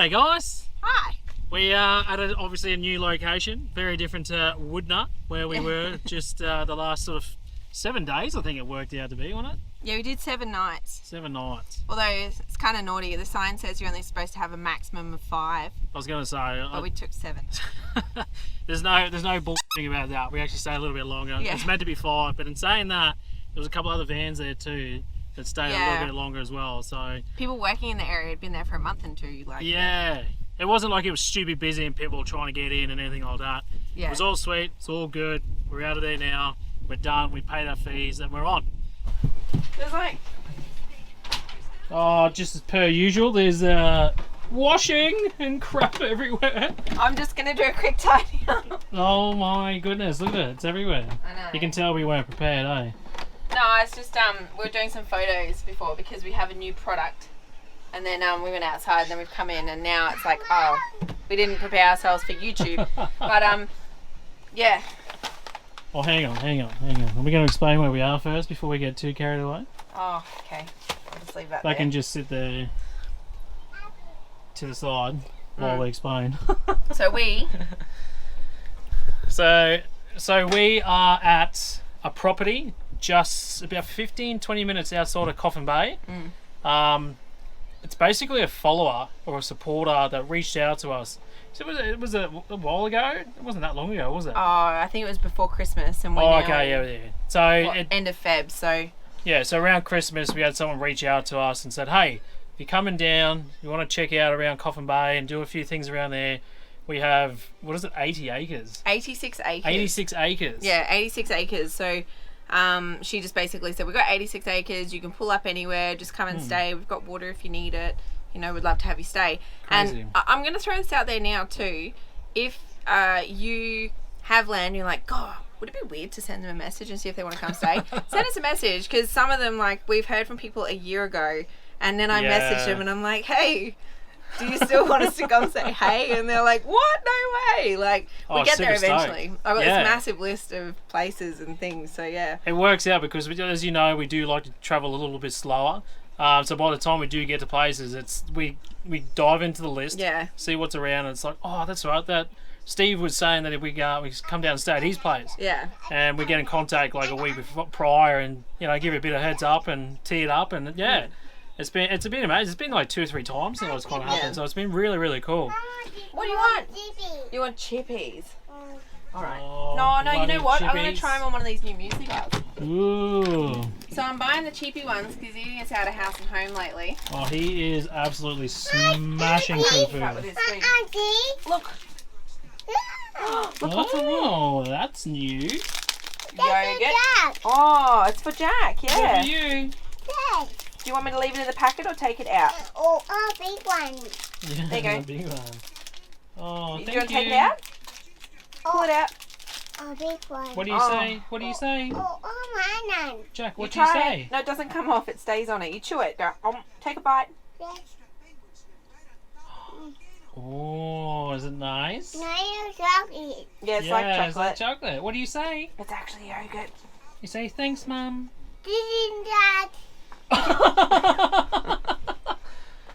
G'day guys. Hi. We are at obviously a new location, very different to Woodnut, where we were just the last sort of 7 days, I think it worked out to be, wasn't it? Yeah, we did 7 nights. 7 nights. Although it's kind of naughty. The sign says you're only supposed to have a maximum of 5. I was going to say, but we took 7. there's no bullshitting about that. We actually stayed a little bit longer. Yeah. It's meant to be 5, but in saying that, there was a couple other vans there too that stayed a little bit longer as well. So people working in the area had been there for a month and 2. Yeah. It wasn't like it was stupid busy and people were trying to get in and anything like that. Yeah. It was all sweet. It's all good. We're out of there now. We're done. We paid our fees and we're on. There's like... Oh, just as per usual, there's washing and crap everywhere. I'm just going to do a quick tidy up. Oh my goodness, look at it. It's everywhere. I know. You can tell we weren't prepared, eh? No, it's just we were doing some photos before because we have a new product. And then we went outside and then we've come in and now it's like, oh, we didn't prepare ourselves for YouTube. But yeah. Oh, hang on. Are we going to explain where we are first before we get too carried away? Oh, okay. I'll just leave that I there. can just sit there to the side while we explain. So we... So we are at a property just about 15-20 minutes outside of Coffin Bay. It's basically a follower or a supporter that reached out to us. So it was a while ago. It wasn't that long ago, was it? Oh, I think it was before Christmas, and yeah. So end of Feb. So yeah, so around Christmas we had someone reach out to us and said, "Hey, if you're coming down, you want to check out around Coffin Bay and do a few things around there. We have 80 acres? 86 acres. 86 acres. Yeah, 86 acres. So she just basically said, we've got 86 acres. You can pull up anywhere. Just come and stay. We've got water if you need it. You know, we'd love to have you stay." Crazy. And I'm going to throw this out there now too. If you have land, you're like, God, would it be weird to send them a message and see if they want to come stay? Send us a message, because some of them, like, we've heard from people a year ago, and then I messaged them and I'm like, hey, do you still want us to come say hey? And they're like, what? No way. Like, we'll get there eventually. I've got this massive list of places and things, so yeah. It works out because, as you know, we do like to travel a little bit slower. So by the time we do get to places, we dive into the list, see what's around, and it's like, oh, that's right. That Steve was saying that if we come down and stay at his place, and we get in contact like a week prior, and give it a bit of heads up and tee it up, and it's been amazing. It's been like 2 or 3 times since it's kind of happened, so it's been really, really cool. What do you want? You want chippies? All right. No, you know what? I'm going to try them on one of these new music bars. Ooh. So I'm buying the cheapy ones because he's eating us out of house and home lately. Oh, he is absolutely smashing through food. Look. Look what's in there. Oh, that's new. Yogurt. Oh, it's for Jack, yeah. Good for you. Yes. Do you want me to leave it in the packet or take it out? Oh, big one. Yeah, there you go. A big one. Oh, do you want to take it out? Pull it out. Oh, big one. What do you say? What do you say? Oh, mine. Jack, what do you say? It. No, it doesn't come off. It stays on it. You chew it. Go, take a bite. Yes. Oh, is it nice? No, it's chocolate. Yeah, it's like chocolate. It's like chocolate. What do you say? It's actually yogurt. You say, thanks, Mum. This is Dad.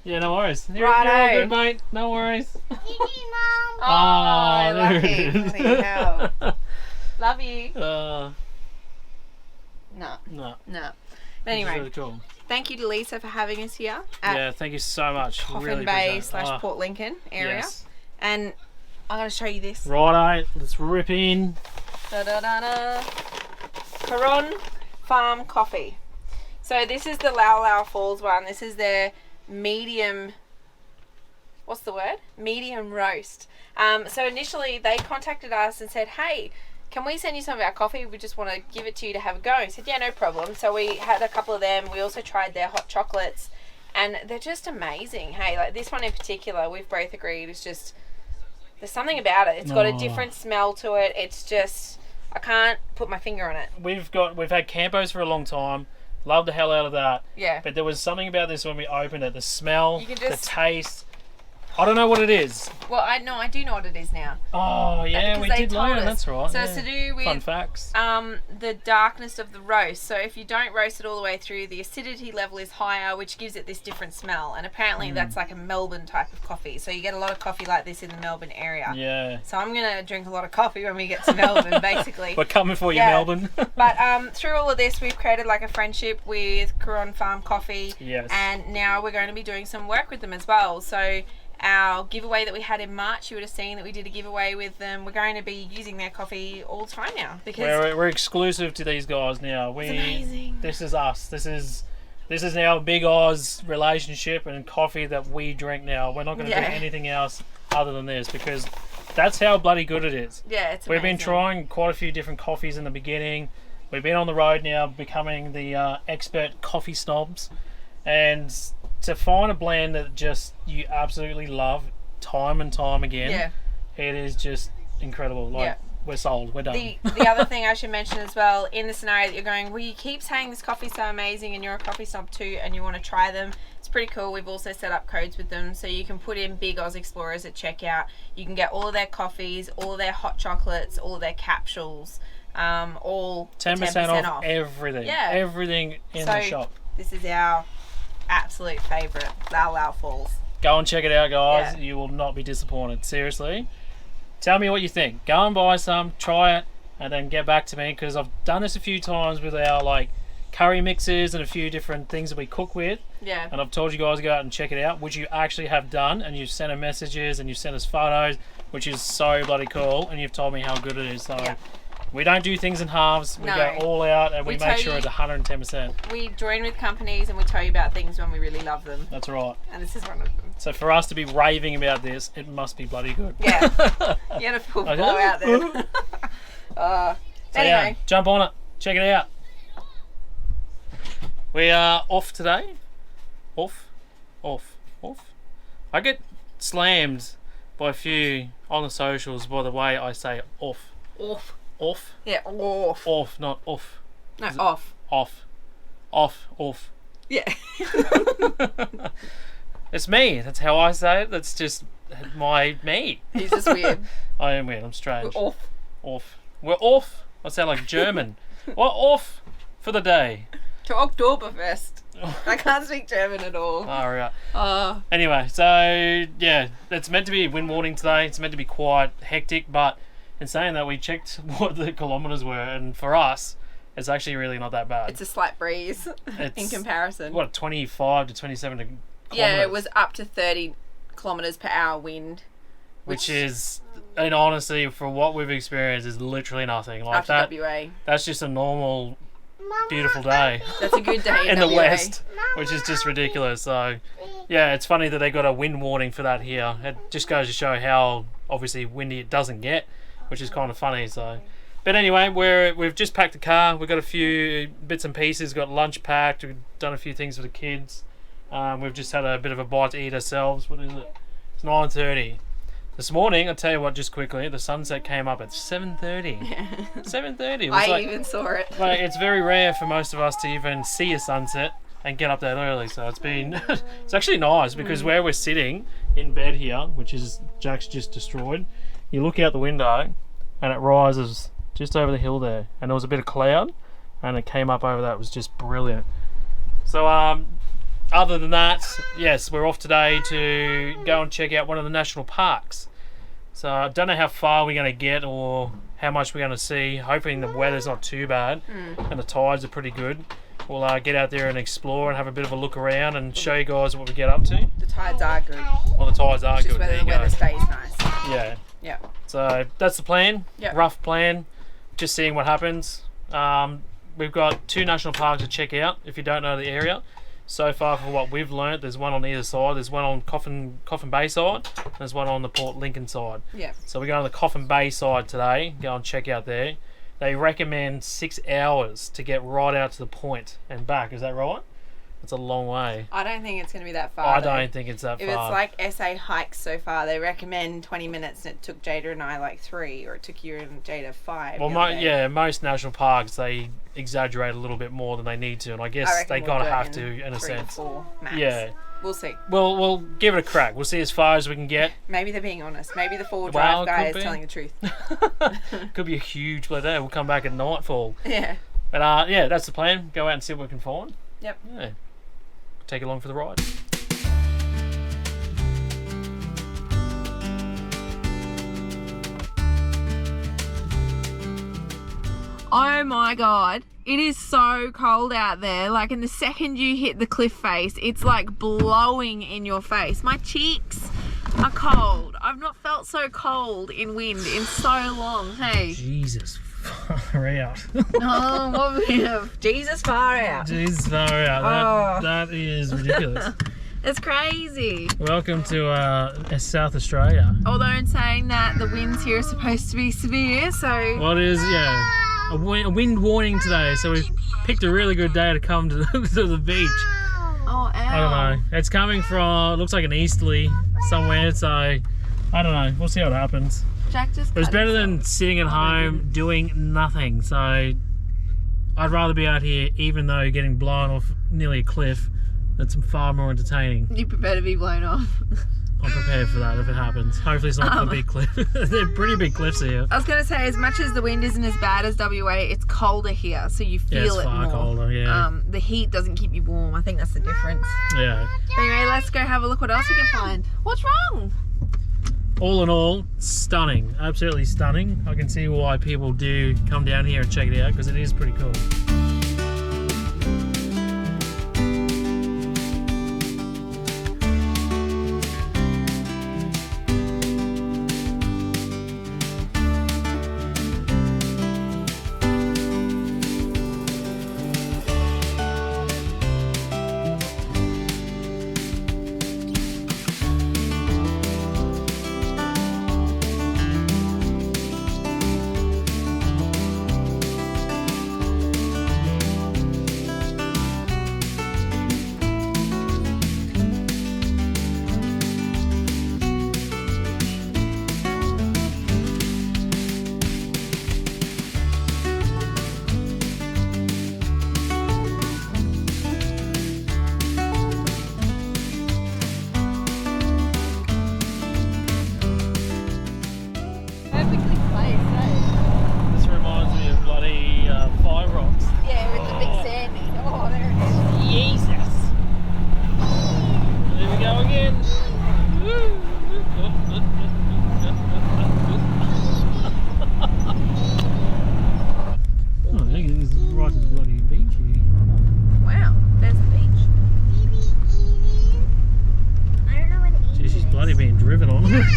Yeah, no worries. You're Righto. all good, mate. No worries. This is Mom. Oh, I there love it you. is. Bloody hell. Love you. No. Anyway, Really cool. thank you to Lisa for having us here Yeah, thank you so much. Coffin Really Bay appreciate it. / Port Lincoln area. Yes. And I'm going to show you this. Righto, let's rip in. Da-da-da-da. Coron Farm Coffee. So this is the Lau Lau Falls one. This is their medium, what's the word? Medium roast. So initially they contacted us and said, hey, can we send you some of our coffee? We just want to give it to you to have a go. I said, yeah, no problem. So we had a couple of them. We also tried their hot chocolates and they're just amazing. Hey, like this one in particular, we've both agreed it's just, there's something about it. It's got a different smell to it. It's just, I can't put my finger on it. We've had Campos for a long time. Loved the hell out of that. Yeah. But there was something about this when we opened it. The smell, the taste. I don't know what it is. Well, I do know what it is now. Oh, yeah, we did learn. That's right. So yeah. it's to do with fun facts. the darkness of the roast. So if you don't roast it all the way through, the acidity level is higher, which gives it this different smell. And apparently that's like a Melbourne type of coffee. So you get a lot of coffee like this in the Melbourne area. Yeah. So I'm going to drink a lot of coffee when we get to Melbourne, basically. We're coming for you, Melbourne. But through all of this, we've created like a friendship with Coffin Farm Coffee. Yes. And now we're going to be doing some work with them as well. So our giveaway that we had in March, you would have seen that we did a giveaway with them. We're going to be using their coffee all the time now because we're exclusive to these guys now. It's amazing. This is us. This is now a Big Oz relationship and coffee that we drink now. We're not going to do anything else other than this because that's how bloody good it is. Yeah, it's amazing. We've been trying quite a few different coffees in the beginning. We've been on the road now, becoming the expert coffee snobs, and to find a blend that just you absolutely love time and time again, it is just incredible. Like we're sold, we're done. The other thing I should mention as well, in the scenario that you're going, well, you keep saying this coffee's so amazing and you're a coffee snob too and you want to try them, it's pretty cool. We've also set up codes with them so you can put in Big Oz Explorers at checkout. You can get all of their coffees, all of their hot chocolates, all of their capsules, all 10% off everything. Yeah. Everything in the shop. This is our absolute favourite, Lao Lao Falls. Go and check it out, guys. You will not be disappointed. Seriously. Tell me what you think. Go and buy some, try it, and then get back to me because I've done this a few times with our like curry mixes and a few different things that we cook with. Yeah. And I've told you guys to go out and check it out, which you actually have done, and you've sent us messages and you've sent us photos, which is so bloody cool, and you've told me how good it is. So we don't do things in halves. We go all out and we make sure it's 110%. We join with companies and we tell you about things when we really love them. That's right. And this is one of them. So for us to be raving about this, it must be bloody good. Yeah. You had a full blow out there. Anyway. Jump on it. Check it out. We are off today. Off. I get slammed by a few on the socials by the way I say off. Off. Yeah, off. Off, not off. No, off. Off. Yeah. It's me. That's how I say it. That's just me. He's just weird. I am weird. I'm strange. We're off. We're off. I sound like German. We're off for the day. To Oktoberfest. I can't speak German at all. Oh, right. Anyway, so yeah, it's meant to be wind warning today. It's meant to be quite hectic, but in saying that, we checked what the kilometres were, and for us, it's actually really not that bad. It's a slight breeze in comparison. What, 25 to 27 kilometres? Yeah, it was up to 30 kilometres per hour wind. Which is, and honestly, for what we've experienced, is literally nothing. Like after WA. That's just a normal, beautiful day. That's a good day in the West, which is just ridiculous. So, yeah, it's funny that they got a wind warning for that here. It just goes to show how obviously windy it doesn't get, which is kind of funny. So, but anyway, we've just packed the car. We've got a few bits and pieces. Got lunch packed. We've done a few things for the kids. We've just had a bit of a bite to eat ourselves. What is it? It's 9:30. This morning, I'll tell you what, just quickly, the sunset came up at 7:30. Yeah. 7:30. I even saw it. Like, it's very rare for most of us to even see a sunset and get up that early. So it's been, it's actually nice because where we're sitting in bed here, which is Jack's just destroyed, you look out the window and it rises just over the hill there. And there was a bit of cloud and it came up over that. It was just brilliant. So, other than that, yes, we're off today to go and check out one of the national parks. So I don't know how far we're going to get or how much we're going to see. Hoping the weather's not too bad and the tides are pretty good. We'll get out there and explore and have a bit of a look around and show you guys what we get up to. The tides are good. Well, the tides are good. There you go. The weather stays nice. Yeah. Yeah. So that's the plan. Yep. Rough plan. Just seeing what happens. We've got 2 national parks to check out if you don't know the area. So far, for what we've learnt, there's one on either side. There's one on Coffin Bay side. And there's one on the Port Lincoln side. Yeah. So we're going on the Coffin Bay side today. Go and check out there. They recommend 6 hours to get right out to the point and back. Is that right? That's a long way. I don't think it's going to be that far. I don't think it's that far. If it's like SA hikes so far, they recommend 20 minutes, and it took Jada and I like 3, or it took you and Jada 5. Well, most national parks, they exaggerate a little bit more than they need to, and I guess they kind of have to in a sense. 3 or 4 max. Yeah. We'll see. We'll give it a crack. We'll see as far as we can get. Maybe they're being honest. Maybe the 4-drive guy is telling the truth. Could be a huge bloody day. We'll come back at nightfall. Yeah. But yeah, that's the plan. Go out and see what we can find. Yep. Yeah. Take along for the ride. Oh my god, it is so cold out there. Like, in the second you hit the cliff face, it's like blowing in your face. My cheeks are cold. I've not felt so cold in wind in so long. Hey. Jesus, far out. Oh, what we have? Jesus, far out. Jesus, far out. That is ridiculous. It's crazy. Welcome to South Australia. Although in saying that, the winds here are supposed to be severe, so... Well, it is, yeah. A wind warning today, so we picked a really good day to come to the beach. Oh, ow. I don't know. It's coming from, it looks like an easterly somewhere, so I don't know. We'll see what happens. Jack just But it's better than sitting at home doing nothing, so I'd rather be out here even though getting blown off nearly a cliff. That's far more entertaining. You prefer to be blown off. I'm prepared for that if it happens. Hopefully it's not a big cliff. They're pretty big cliffs here. I was going to say, as much as the wind isn't as bad as WA, it's colder here, so you feel it more. It's far colder, yeah. The heat doesn't keep you warm. I think that's the difference. Yeah. But anyway, let's go have a look what else we can find. What's wrong? All in all, stunning. Absolutely stunning. I can see why people do come down here and check it out because it is pretty cool.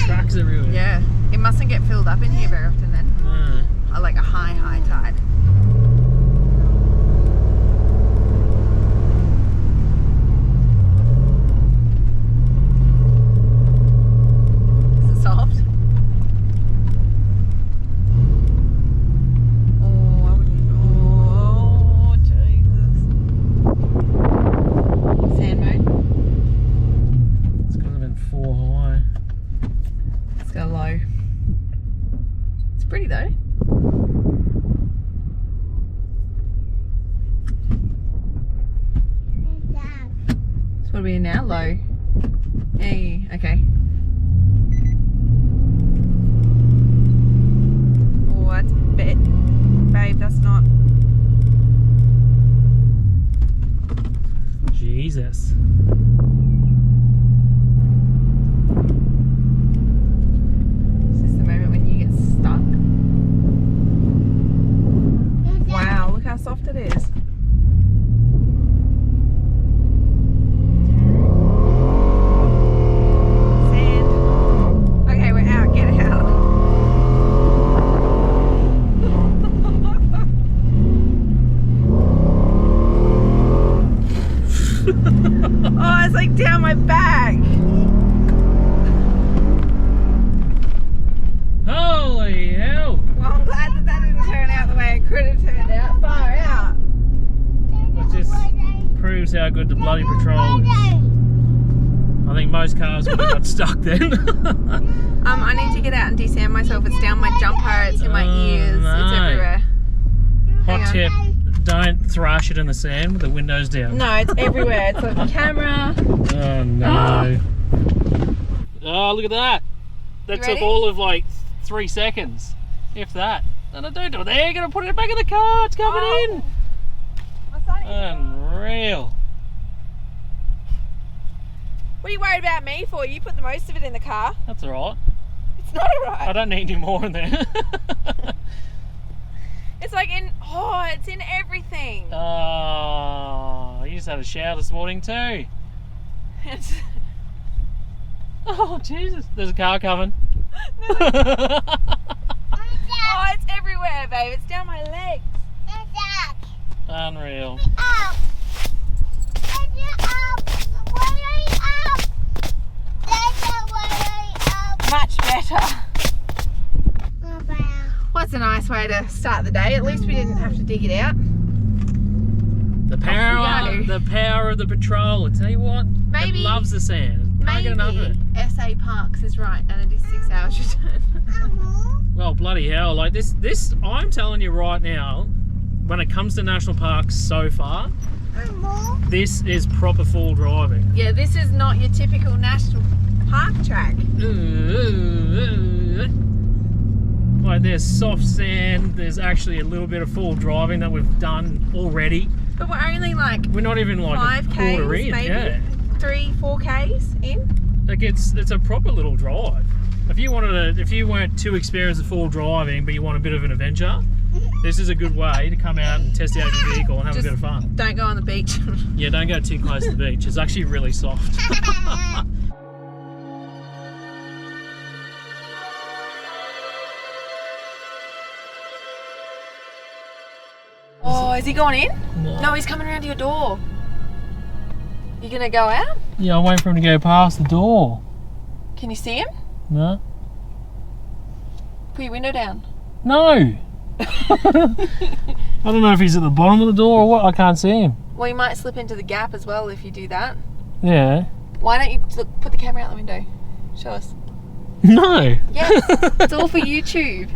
Tracks everywhere. Yeah, it mustn't get filled up in here very often then. No. Like a high tide. Is it soft? Oh, I wouldn't know. Oh, Jesus. Sand mode? It's gonna have been 4 high. Go low. It's pretty though. So what are we in now? Low. Hey, okay. Oh, that's babe, that's not. Jesus. How soft it is. Sand. Okay, we're out. Get out. Oh, it's like down my back. Holy hell! Well, I'm glad that didn't turn out the way it could have turned out. Far out. It just proves how good the bloody patrol is. I think most cars would have got stuck then. I need to get out and desand myself. It's down my jumper, it's in my ears, no. it's everywhere. Hot tip, don't don't thrash it in the sand with the windows down. No, it's everywhere. It's like a camera. Oh no. Oh, look at that. That took all of like 3 seconds. If that. No, don't do it there. You're going to put it back in the car. It's coming in. Unreal. What are you worried about me for? You put the most of it in the car. That's alright. It's not alright. I don't need any more in there. It's like it's in everything. Oh, you just had a shower this morning too. Oh, Jesus. There's a car coming. Oh, it's everywhere, babe. It's down my legs. Unreal. Much better. What's a nice way to start the day? At least we didn't have to dig it out. The power of the patrol. I tell you what, Maybe it loves the sand. Can't get enough of it. SA Parks is right, and it is 6 hours return. Well, bloody hell! Like this. I'm telling you right now, when it comes to national parks so far, this is proper full driving. Yeah, this is not your typical national park track. Like there's soft sand. There's actually a little bit of full driving that we've done already. But we're only like We're not even like 5 a quarter Ks, in. maybe Yeah. 3-4 Ks in. Like it's a proper little drive. If you weren't too experienced at full driving, but you want a bit of an adventure, this is a good way to come out and test out your vehicle and have a bit of fun. Don't go on the beach. Yeah, don't go too close to the beach. It's actually really soft. Oh, is he going in? No. No, he's coming around to your door. You gonna go out? Yeah, I'm waiting for him to go past the door. Can you see him? No. Put your window down. No. I don't know if he's at the bottom of the door or what. I can't see him. Well, you might slip into the gap as well if you do that. Yeah. Why don't you put the camera out the window? Show us. No. Yes, it's all for YouTube.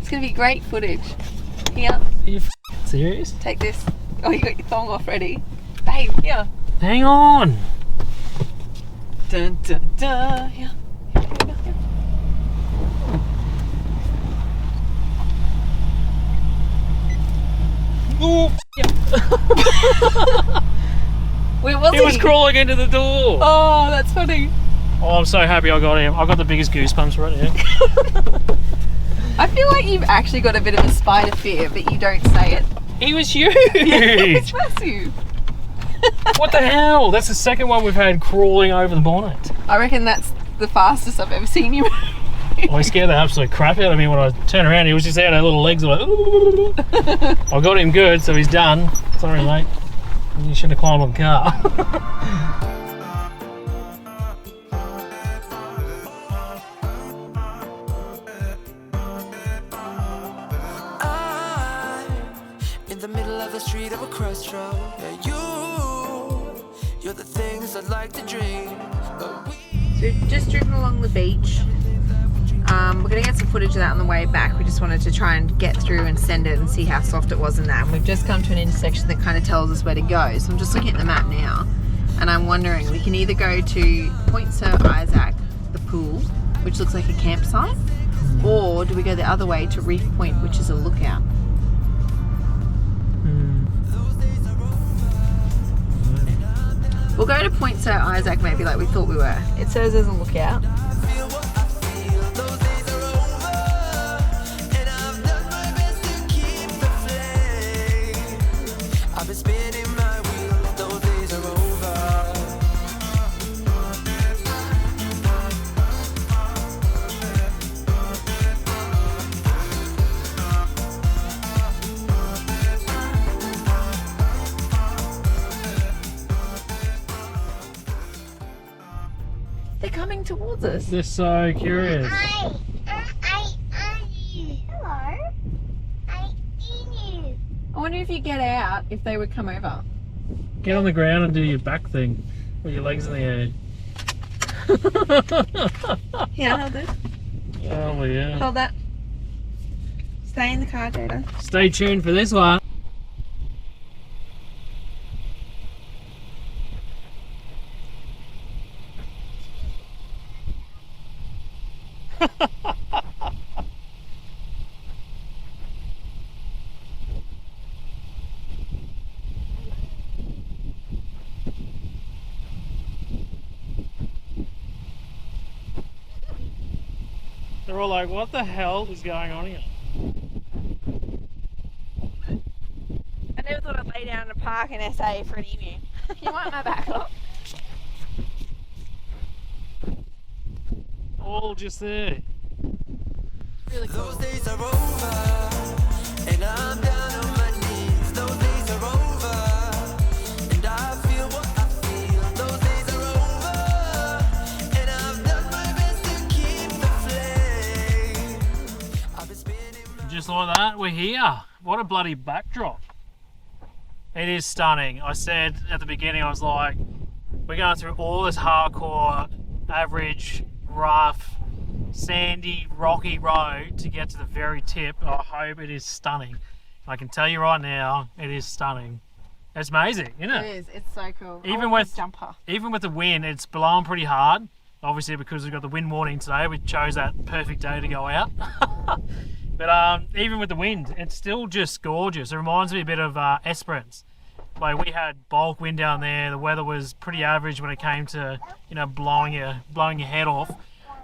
It's gonna be great footage. Here, Are you serious? take this. Oh, you got your thong off ready. Babe, here. Hang on. Dun dun dun. Here. Here. Oh, Where was he? he was crawling into the door. Oh, that's funny. Oh, I'm so happy I got him. I got the biggest goosebumps right now. I feel like you've actually got a bit of a spider fear, but you don't say it. He was huge. It's massive. What the hell? That's the second one we've had crawling over the bonnet. I reckon that's the fastest I've ever seen you. Oh, he scared the absolute crap out of me when I turned around. He was just out, our little legs were like, I got him good, so he's done. Sorry, mate. You shouldn't have climbed on the car. In the middle of the street of a crossroad, yeah, you're the things I'd like to dream. But So just driving along the beach. We're going to get some footage of that on the way back. We just wanted to try and get through and send it and see how soft it was in that. And we've just come to an intersection that kind of tells us where to go. So I'm just looking at the map now and I'm wondering, we can either go to Point Sir Isaac, the pool, which looks like a campsite, or do we go the other way to Reef Point, which is a lookout? We'll go to Point Sir Isaac maybe like we thought we were. It says there's a lookout. feel what I feel. Those days are over, and I've done my best to keep the flame. I've been spinning my wheel. Those days are over. They're coming towards us. They're so curious. Hello. I see you. I wonder if you get out, if they would come over. Get on the ground and do your back thing with your legs in the air. Here, hold it. Oh, yeah. Hold that. Stay in the car, Jada. Stay tuned for this one. They're all like, what the hell is going on here? I never thought I'd lay down in a park in SA for an emu. You want my back up? All just there. Really cool. Those days are over, and I'm down on my knees. Those days are over, and I feel what I feel. Those days are over, and I've done my best to keep the flame. I've been spinning my Just like that, we're here. What a bloody backdrop. It is stunning. I said at the beginning, I was like, we're going through all this hardcore, average, rough, sandy, rocky road to get to the very tip. I hope it is stunning. I can tell you right now, it is stunning. It's amazing, isn't it? It is. It's so cool. Even with the wind, it's blowing pretty hard. Obviously, because we've got the wind warning today, we chose that perfect day to go out. But even with the wind, it's still just gorgeous. It reminds me a bit of Esperance. Like, we had bulk wind down there. The weather was pretty average when it came to, you know, blowing your head off.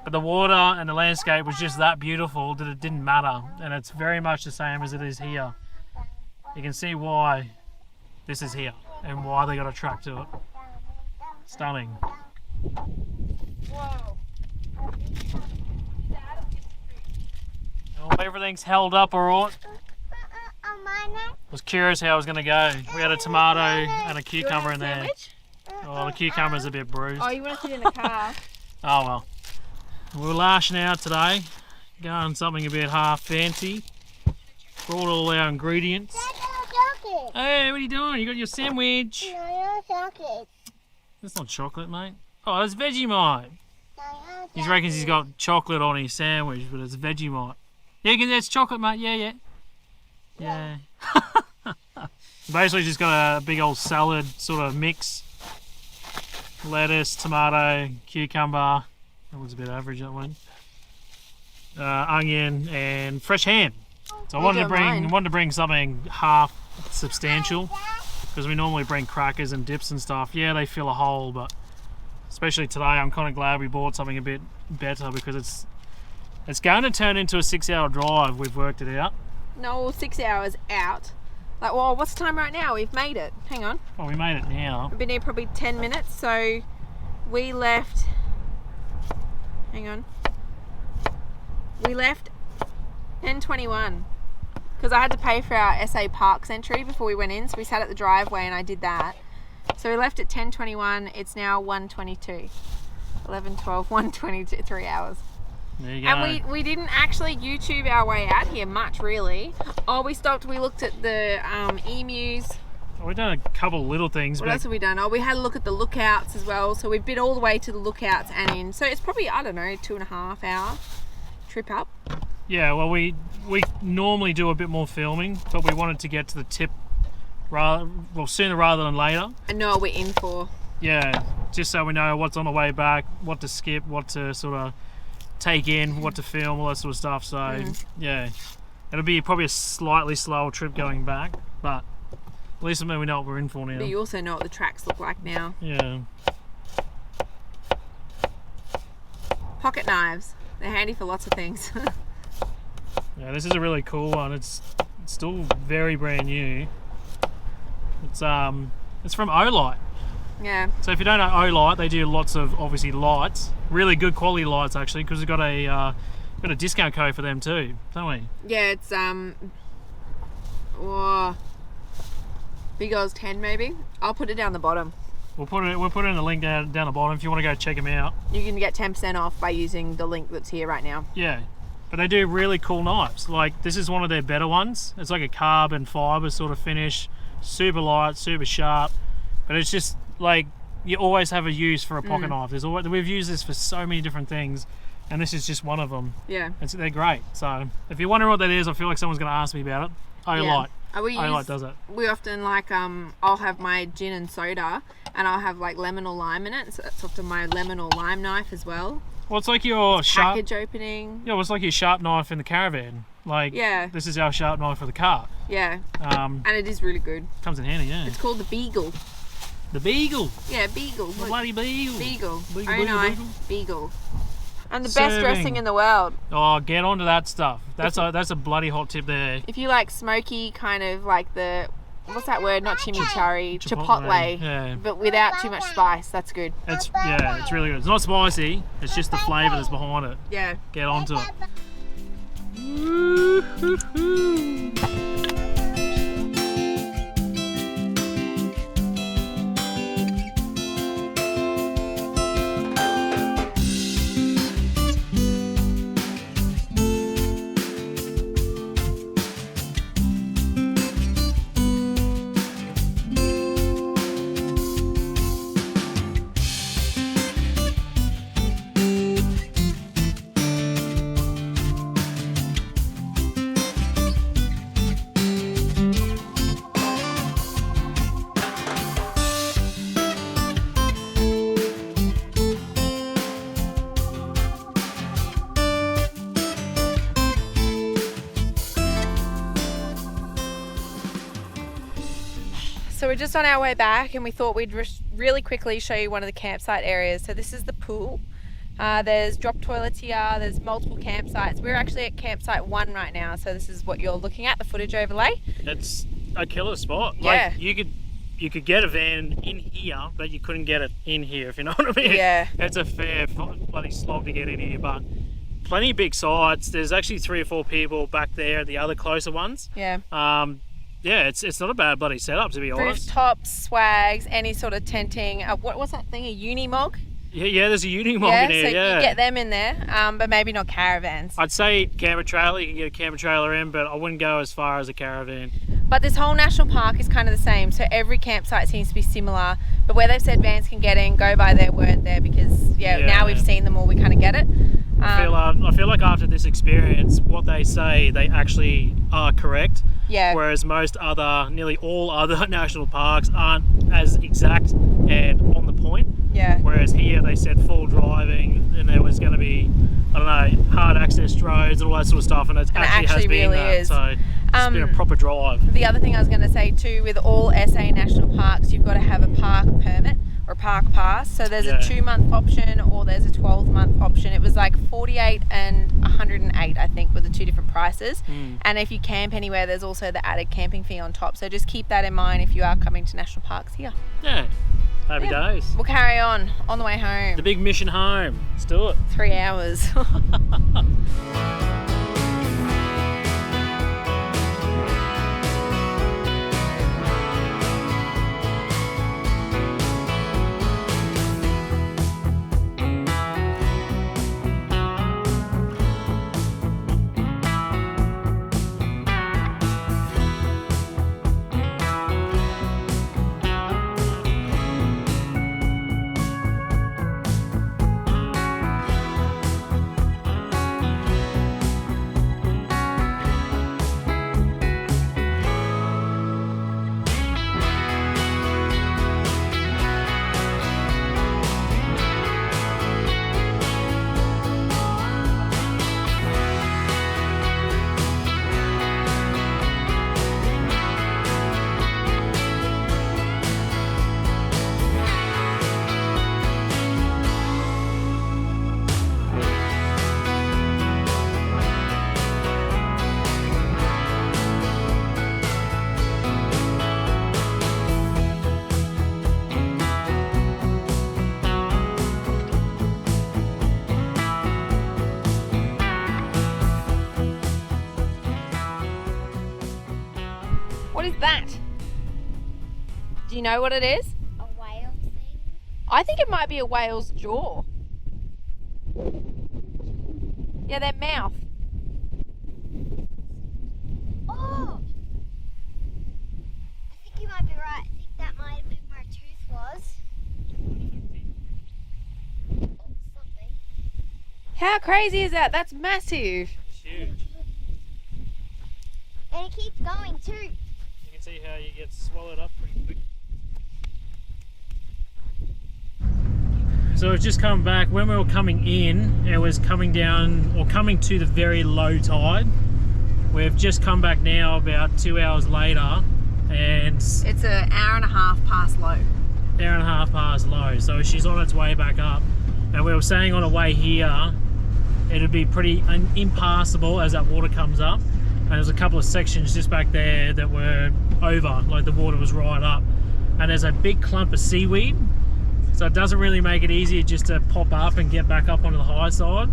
But the water and the landscape was just that beautiful that it didn't matter. And it's very much the same as it is here. You can see why this is here and why they got a track to it. Stunning. Whoa. Well, everything's held up all right. I was curious how I was going to go. We had a tomato and a cucumber in there. Oh, the cucumber's a bit bruised. Oh, you want to sit in the car? Oh well. We're lashing out today. Going something a bit half fancy. Brought all our ingredients. Hey, what are you doing? You got your sandwich. That's not chocolate, mate. Oh, it's Vegemite. He reckons he's got chocolate on his sandwich, but it's Vegemite. Yeah, that's chocolate, mate. Yeah. Basically just got a big old salad sort of mix. Lettuce, tomato, cucumber. That was a bit average, that one. Onion and fresh ham. So I wanted to bring something half substantial, because we normally bring crackers and dips and stuff. Yeah, they fill a hole, but especially today, I'm kind of glad we bought something a bit better, because it's going to turn into a 6-hour drive. We've worked it out. No, 6 hours out. Like, well, what's the time right now? We've made it. Hang on. Well, we made it now. We've been here probably 10 minutes, so we left... Hang on. We left 10:21 because I had to pay for our SA Parks entry before we went in, so we sat at the driveway and I did that. So we left at 10:21. It's now 1:22. 11, 12, 1:22, 3 hours. There you go. And we didn't actually YouTube our way out here much, really. Oh, we stopped, we looked at the emus. We've done a couple of little things. What else have we done? Oh, we had a look at the lookouts as well. So we've been all the way to the lookouts and in. So it's probably, I don't know, 2.5 hour trip up. Yeah, well, we normally do a bit more filming, but we wanted to get to the tip sooner rather than later. And know what we're in for. Yeah, just so we know what's on the way back, what to skip, what to sort of take in, what to film, all that sort of stuff. So yeah, it'll be probably a slightly slower trip going back, but at least we know what we're in for now. But you also know what the tracks look like now. Yeah. Pocket knives. They're handy for lots of things. Yeah, this is a really cool one. It's still very brand new. It's from Olight. Yeah. So if you don't know Olight, they do lots of obviously lights, really good quality lights actually, because we've got a discount code for them too, don't we? Yeah, it's Big Oz 10 maybe. I'll put it down the bottom. We'll put it in the link down the bottom if you want to go check them out. You can get 10% off by using the link that's here right now. Yeah, but they do really cool knives. Like, this is one of their better ones. It's like a carbon fiber sort of finish, super light, super sharp, but it's just like you always have a use for a pocket knife. We've used this for so many different things, and this is just one of them. Yeah. They're great. So if you're wondering what that is, I feel like someone's going to ask me about it. Olight. Olight does it. We often like I'll have my gin and soda, and I'll have like lemon or lime in it. So that's often my lemon or lime knife as well. Well, it's like your sharp package opening. Yeah, well, it's like your sharp knife in the caravan. Like, yeah, this is our sharp knife for the car. Yeah. And it is really good. Comes in handy, yeah. It's called the Beagle. The Beagle. Yeah, Beagle. The bloody Beagle. Beagle. Beagle. Beagle. And the best dressing in the world. Oh, get onto that stuff. That's a bloody hot tip there. If you like smoky, kind of like the, what's that word? Not chimichurri, chipotle. Yeah. But without too much spice. That's good. It's really good. It's not spicy. It's just the flavour that's behind it. Yeah. Get onto it. So we're just on our way back and we thought we'd really quickly show you one of the campsite areas. So this is the pool. There's drop toilets here, there's multiple campsites. We're actually at campsite 1 right now, so this is what you're looking at, the footage overlay. It's a killer spot. Yeah. Like you could get a van in here, but you couldn't get it in here, if you know what I mean. Yeah. It's a fair bloody slog to get in here, but plenty of big sites. There's actually 3 or 4 people back there at the other closer ones. Yeah. Yeah, it's not a bad bloody setup, to be honest. Rooftops, swags, any sort of tenting. What's that thing? A uni-mog? Yeah, there's a uni-mog in here, so you can get them in there, but maybe not caravans. I'd say camper trailer, you can get a camper trailer in, but I wouldn't go as far as a caravan. But this whole national park is kind of the same, so every campsite seems to be similar, but where they've said vans can get in, go by their word there, because now we've seen them all, we kind of get it. I feel like after this experience, what they say, they actually are correct. Yeah. Whereas nearly all other national parks aren't as exact and on the point. Yeah. Whereas here they said full driving and there was going to be, I don't know, hard access roads and all that sort of stuff, and it actually has been really that. is. So it's been a proper drive. The other thing I was going to say too, with all SA national parks, you've got to have a park permit or a park pass. So there's a 2-month option or there's a 12-month option. It was like 48 and 108, I think, were the 2 different prices. And if you camp anywhere, there's also the added camping fee on top. So just keep that in mind if you are coming to national parks here. Yeah. Happy days. We'll carry on the way home. The big mission home. Let's do it. 3 hours. What is that? Do you know what it is? A whale thing? I think it might be a whale's jaw. Yeah, their mouth. Oh! I think you might be right. I think that might have been where a tooth was. Or something. How crazy is that? That's massive. It's huge. And it keeps going too. You can see how you get swallowed up pretty quick. So we've just come back. When we were coming in, it was coming down or coming to the very low tide. We've just come back now about 2 hours later, and It's an hour and a half past low. hour and a half past low. So she's on its way back up. And we were saying on the way here, it'd be pretty impassable as that water comes up. And there's a couple of sections just back there that were over, like the water was right up. And there's a big clump of seaweed, so it doesn't really make it easier just to pop up and get back up onto the high side.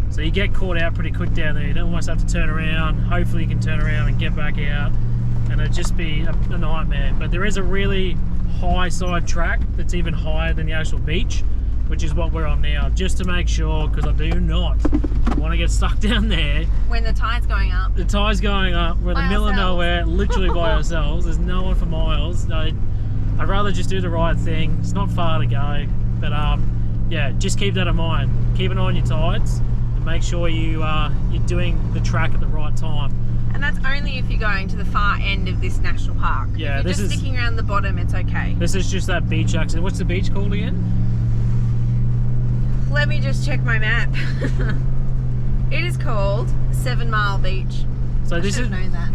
So you get caught out pretty quick down there. You don't almost have to turn around. Hopefully you can turn around and get back out, and it'd just be a nightmare. But there is a really high side track that's even higher than the actual beach, which is what we're on now, just to make sure, because I do not want to get stuck down there. When the tide's going up. The tide's going up, we're in the middle of nowhere, literally by ourselves. There's no one for miles. I'd rather just do the right thing. It's not far to go, but yeah, just keep that in mind. Keep an eye on your tides and make sure you're doing the track at the right time. And that's only if you're going to the far end of this national park. Yeah, if you're just sticking around the bottom, it's okay. This is just that beach access. What's the beach called again? Let me just check my map. It is called 7 Mile Beach. So this is known that.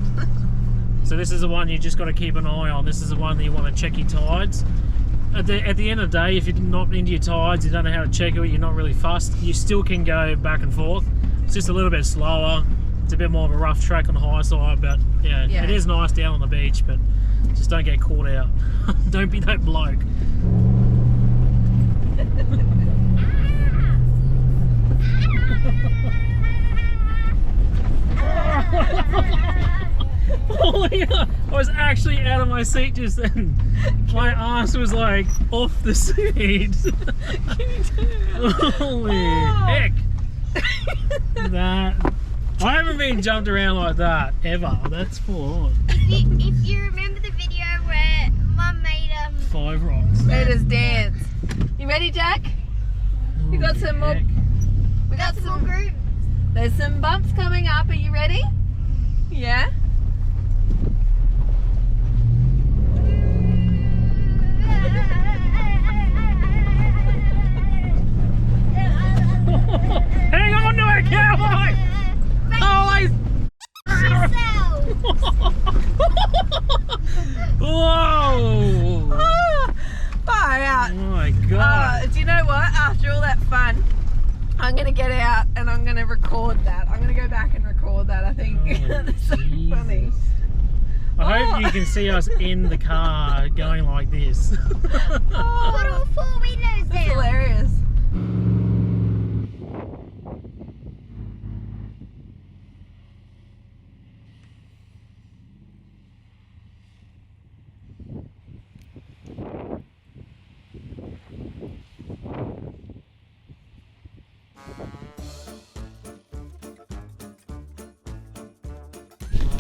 So this is the one you just got to keep an eye on. This is the one that you want to check your tides. At the end of the day, if you're not into your tides, you don't know how to check it, you're not really fussed, you still can go back and forth. It's just a little bit slower. It's a bit more of a rough track on the high side, but yeah, it is nice down on the beach, but just don't get caught out. Don't be that bloke. Holy hell, I was actually out of my seat just then. My ass was like off the seat. Holy heck. That, I haven't been jumped around like that ever. That's full on. If you remember the video where Mum made 5 rocks. Made us dance. You ready, Jack? We got some more. We got some more groups. There's some bumps coming up. Are you ready? Yeah. Hang on to it, cowboy! Holy! Whoa! Far out. Oh my god. Do you know what? After all that fun, I'm going to get out and I'm going to record that. I'm going to go back and record that, I think. That's so funny. I hope you can see us in the car going like this. Put all 4 windows That's down. hilarious.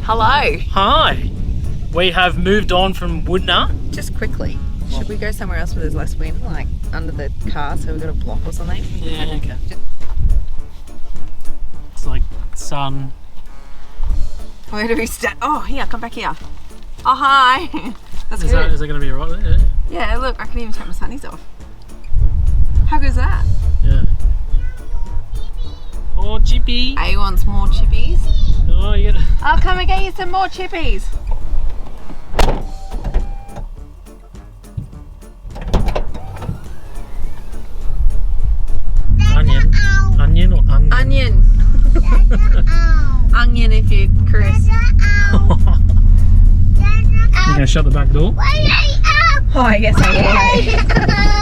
Hello. Hi. We have moved on from Woodna. Just quickly, should we go somewhere else where there's less wind, like under the car, so we've got a block or something? Yeah, okay. It's like sun. Where do we stand? Oh, here, come back here. Oh, hi. That's Is good. that going to be right there? Yeah, look, I can even take my sunnies off. How good is that? Yeah. Oh, chippy. A wants more chippies. Oh, you gotta... I'll come and get you some more chippies. Onion. Onion or onion? Onion. Onion if you're Chris. You gonna shut the back door? Oh, I guess I will.